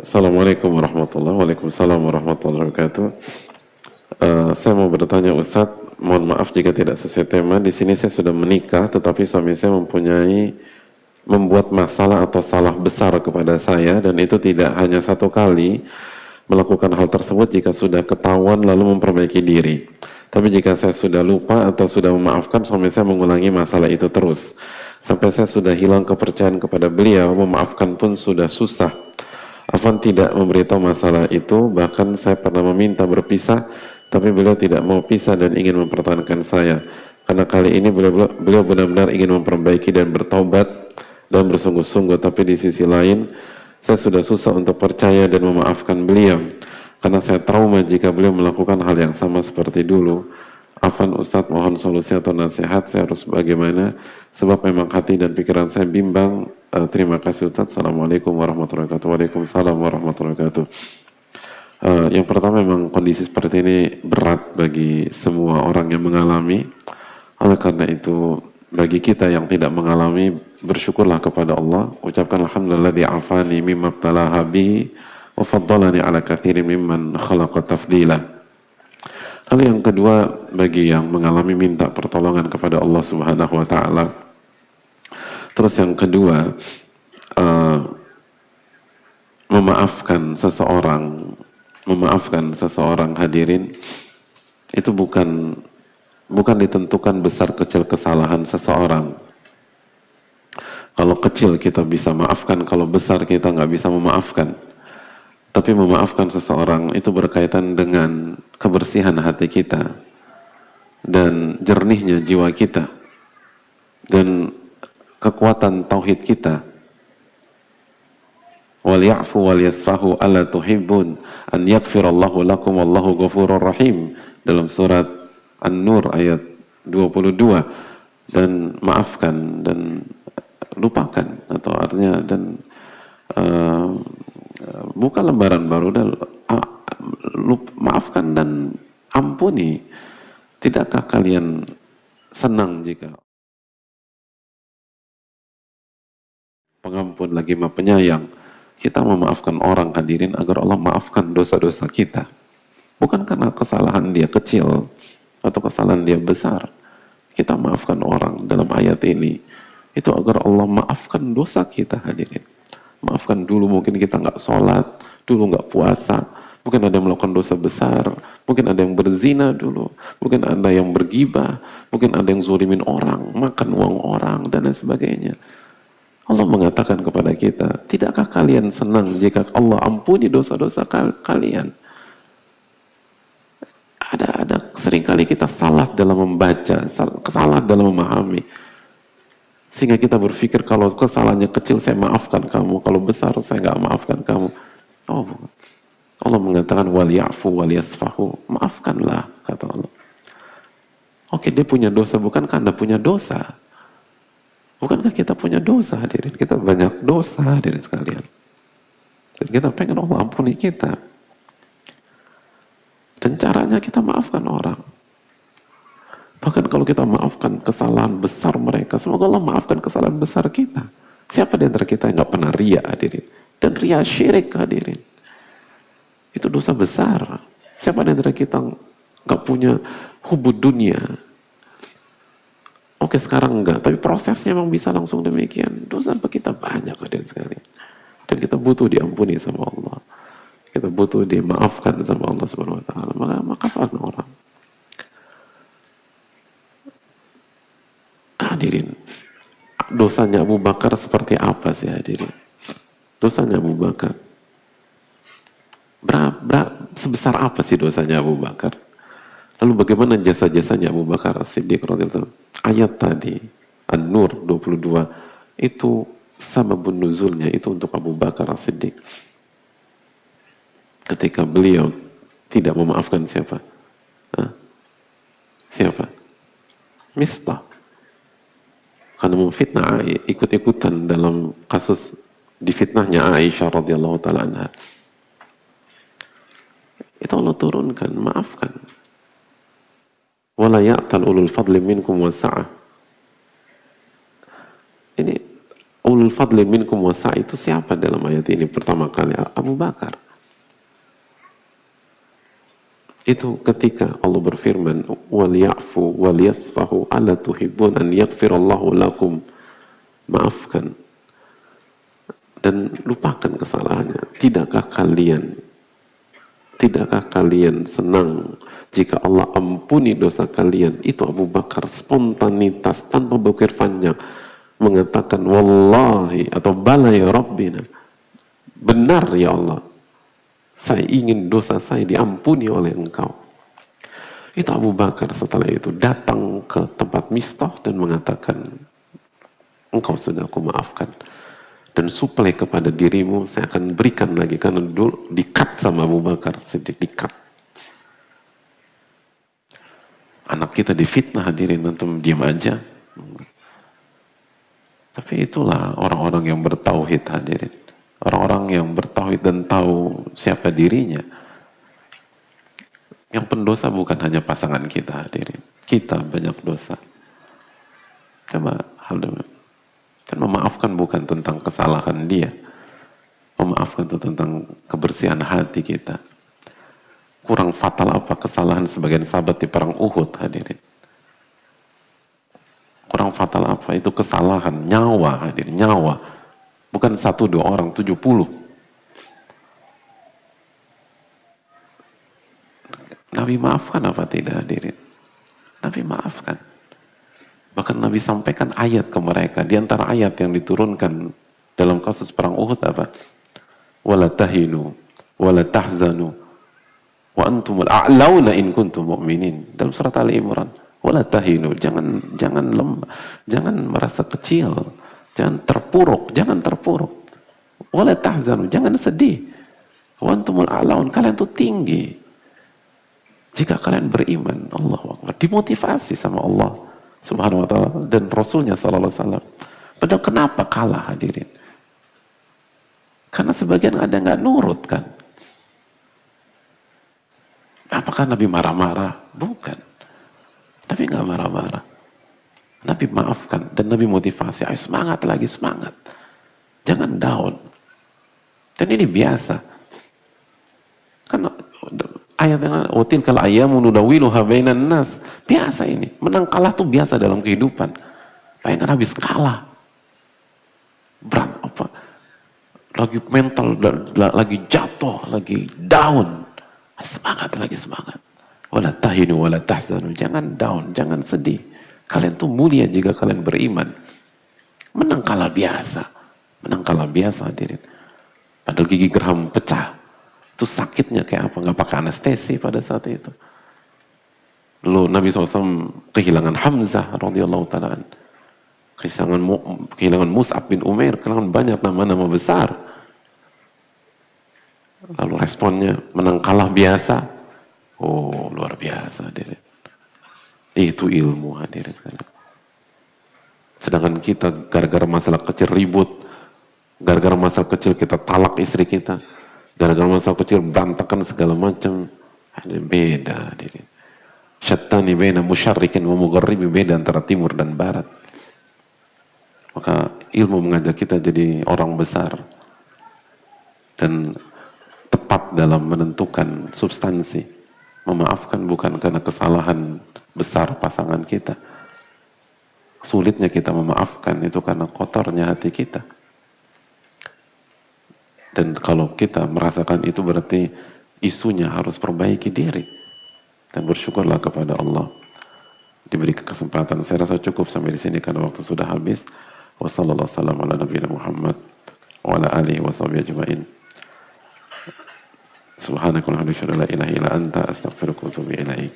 Assalamualaikum warahmatullahi wabarakatuh. Waalaikumsalam warahmatullahi wabarakatuh. Saya mau bertanya Ustadz, mohon maaf jika tidak sesuai tema. Di sini saya sudah menikah, tetapi suami saya membuat masalah atau salah besar kepada saya, dan itu tidak hanya satu kali melakukan hal tersebut jika sudah ketahuan lalu memperbaiki diri. Tapi jika saya sudah lupa atau sudah memaafkan, suami saya mengulangi masalah itu terus. Sampai saya sudah hilang kepercayaan kepada beliau, memaafkan pun sudah susah. Afwan tidak memberitahu masalah itu, bahkan saya pernah meminta berpisah, tapi beliau tidak mau pisah dan ingin mempertahankan saya. Karena kali ini beliau benar-benar ingin memperbaiki dan bertobat dan bersungguh-sungguh, tapi di sisi lain, saya sudah susah untuk percaya dan memaafkan beliau. Karena saya trauma jika beliau melakukan hal yang sama seperti dulu. Afwan Ustadz, mohon solusi atau nasihat, saya harus bagaimana? Sebab memang hati dan pikiran saya bimbang. Terima kasih Ustadz. Assalamualaikum warahmatullahi wabarakatuh. Waalaikumsalam warahmatullahi wabarakatuh. Yang pertama, memang kondisi seperti ini berat bagi semua orang yang mengalami. Oleh karena itu, bagi kita yang tidak mengalami, bersyukurlah kepada Allah. Ucapkan alhamdulillah afani mimma btalaha bihi wa faddalani ala katsirin mimman khalaqa tafdila. Lalu yang kedua, bagi yang mengalami, minta pertolongan kepada Allah Subhanahu wa Ta'ala. Terus yang kedua, memaafkan seseorang hadirin, itu bukan ditentukan besar kecil kesalahan seseorang. Kalau kecil kita bisa maafkan, kalau besar kita nggak bisa memaafkan. Tapi memaafkan seseorang itu berkaitan dengan kebersihan hati kita dan jernihnya jiwa kita dan kekuatan tauhid kita. Wal ya'fu wal yasfahu alla tuhibbun an yaghfirallahu lakum wallahu ghafurur rahim, dalam surat An-Nur ayat 22. Dan maafkan dan lupakan, atau artinya dan buka lembaran baru dan maafkan dan ampuni. Tidakkah kalian senang jika pengampun lagi maha penyayang? Kita memaafkan orang hadirin agar Allah maafkan dosa-dosa kita, bukan karena kesalahan dia kecil atau kesalahan dia besar. Kita maafkan orang dalam ayat ini itu agar Allah maafkan dosa kita hadirin. Maafkan dulu, mungkin kita nggak sholat, dulu nggak puasa, mungkin ada yang melakukan dosa besar, mungkin ada yang berzina dulu, mungkin ada yang bergibah, mungkin ada yang zolimin orang, makan uang orang, dan lain sebagainya. Allah mengatakan kepada kita, tidakkah kalian senang jika Allah ampuni dosa-dosa kalian? Ada seringkali kita salah dalam membaca, salah dalam memahami. Sehingga kita berpikir kalau kesalahannya kecil saya maafkan kamu, kalau besar saya nggak maafkan kamu. Oh, Allah mengatakan wal ya'fu wal yasfahu, maafkanlah, kata Allah. Oke, dia punya dosa, bukankah Anda punya dosa? Bukankah kita punya dosa hadirin? Kita banyak dosa hadirin sekalian. Dan kita pengen Allah ampuni kita. Dan caranya kita maafkan orang. Bahkan kalau kita maafkan kesalahan besar mereka, semoga Allah maafkan kesalahan besar kita. Siapa di antara kita yang nggak pernah ria hadirin? Dan ria syirik hadirin. Itu dosa besar. Siapa di antara kita nggak punya hubud dunia? Oke, sekarang enggak, tapi prosesnya memang bisa langsung demikian. Dosa kita banyak hadirin sekalian. Dan kita butuh diampuni sama Allah. Kita butuh dimaafkan sama Allah Subhanahu wa Ta'ala. Maka maafkan orang. Hadirin, dosanya Abu Bakar seperti apa sih hadirin? Dosanya Abu Bakar sebesar apa sih dosanya Abu Bakar? Lalu bagaimana jasa-jasanya Abu Bakar As-Siddiq radhiyallahu anhu? Ayat tadi An-Nur 22 itu sababun nuzulnya itu untuk Abu Bakar As-Siddiq. Ketika beliau tidak memaafkan siapa? Siapa? Mistah. Karena memfitnah, ikut-ikutan dalam kasus difitnahnya Aisyah radhiyallahu ta'ala anha. Itu Allah turunkan, maafkan. Wala ya'tal ulul fadli minkum wasa'ah. Ini ulul ulul fadli minkum wasa itu siapa dalam ayat ini pertama kali? Abu Bakar. Itu ketika Allah berfirman, wal ya'fu wal yasfahu ala tuhibbun an yaghfirallahu lakum. Maafkan dan lupakan kesalahannya. Tidakkah kalian senang jika Allah ampuni dosa kalian? Itu Abu Bakar spontanitas tanpa berpikir panjang mengatakan wallahi atau bala ya Rabbina, benar ya Allah, saya ingin dosa saya diampuni oleh engkau. Itu Abu Bakar setelah itu datang ke tempat Mistah dan mengatakan, engkau sudah aku maafkan dan suplai kepada dirimu saya akan berikan lagi, karena dulu dikat sama Abu Bakar, sedikit dikat. Anak kita difitnah, hadirin, antum diam aja. Tapi itulah orang-orang yang bertauhid, hadirin. Orang-orang yang bertauhid dan tahu siapa dirinya. Yang pendosa bukan hanya pasangan kita, hadirin. Kita banyak dosa. Coba hal demi. Dan memaafkan bukan tentang kesalahan dia. Memaafkan itu tentang kebersihan hati kita. Kurang fatal apa kesalahan sebagian sahabat di perang Uhud, hadirin. Kurang fatal apa? Itu kesalahan, nyawa, hadirin, nyawa. Bukan 1-2 orang, 70. Nabi maafkan apa tidak, hadirin? Nabi maafkan. Bahkan Nabi sampaikan ayat ke mereka. Di antara ayat yang diturunkan dalam kasus perang Uhud apa? Wala tahinu, wala tahzanu, wa antumul a'launa in kuntum mu'minin. Dalam surat Ali Imran. Wala tahinu, jangan lemah, jangan merasa kecil, jangan terpuruk. Wala tahzanu, jangan sedih. Wa antumul a'laun, kalian tuh tinggi. Jika kalian beriman, Allahu Akbar, dimotivasi sama Allah Subhanahu wa ta'ala dan Rasulnya sallallahu alaihi wasallam. Padahal kenapa kalah, hadirin? Karena sebagian ada nggak nurut kan. Apakah Nabi marah-marah? Bukan. Nabi nggak marah-marah. Nabi maafkan dan Nabi motivasi. Ayo semangat lagi, semangat. Jangan down. Dan ini biasa. Karena ayat yang util kal ayamu nudawiluha bainan nas. Biasa ini. Menang kalah tuh biasa dalam kehidupan. Bayangkan habis kalah. Berat apa? Lagi mental, lagi jatuh, lagi down. Semangat lagi, semangat. Wala tahinu wala tahzanu, jangan down, jangan sedih. Kalian tuh mulia jika kalian beriman. Menang kalah biasa. Menang kalah biasa, hadirin. Padahal gigi geraham pecah. Itu sakitnya kayak apa? Nggak pakai anestesi pada saat itu. Lalu Nabi SAW kehilangan Hamzah radhiyallahu ta'ala. Kehilangan Mus'ab bin Umair, kehilangan banyak nama-nama besar. Lalu responnya menang kalah biasa. Oh, luar biasa, hadirin. Itu ilmu, hadirin. Sedangkan kita gara-gara masalah kecil ribut, gara-gara masalah kecil kita talak istri kita, gara-gara masalah kecil berantakan segala macam. Beda, hadirin. Syattani baina musyarrikin wa mugharribi, beda antara timur dan barat. Maka ilmu mengajak kita jadi orang besar dan tepat dalam menentukan substansi. Memaafkan bukan karena kesalahan besar pasangan kita. Sulitnya kita memaafkan itu karena kotornya hati kita. Dan kalau kita merasakan itu berarti isunya harus perbaiki diri. Dan bersyukurlah kepada Allah. Diberi kesempatan. Saya rasa cukup sampai di sini karena waktu sudah habis. Wassalamualaikum warahmatullahi wabarakatuh. Wa ala alihi wa sahbihi ajma'in. Subhanakallahumma wa bihamdika la ilaha illa anta astaghfiruka wa atubu ilaik.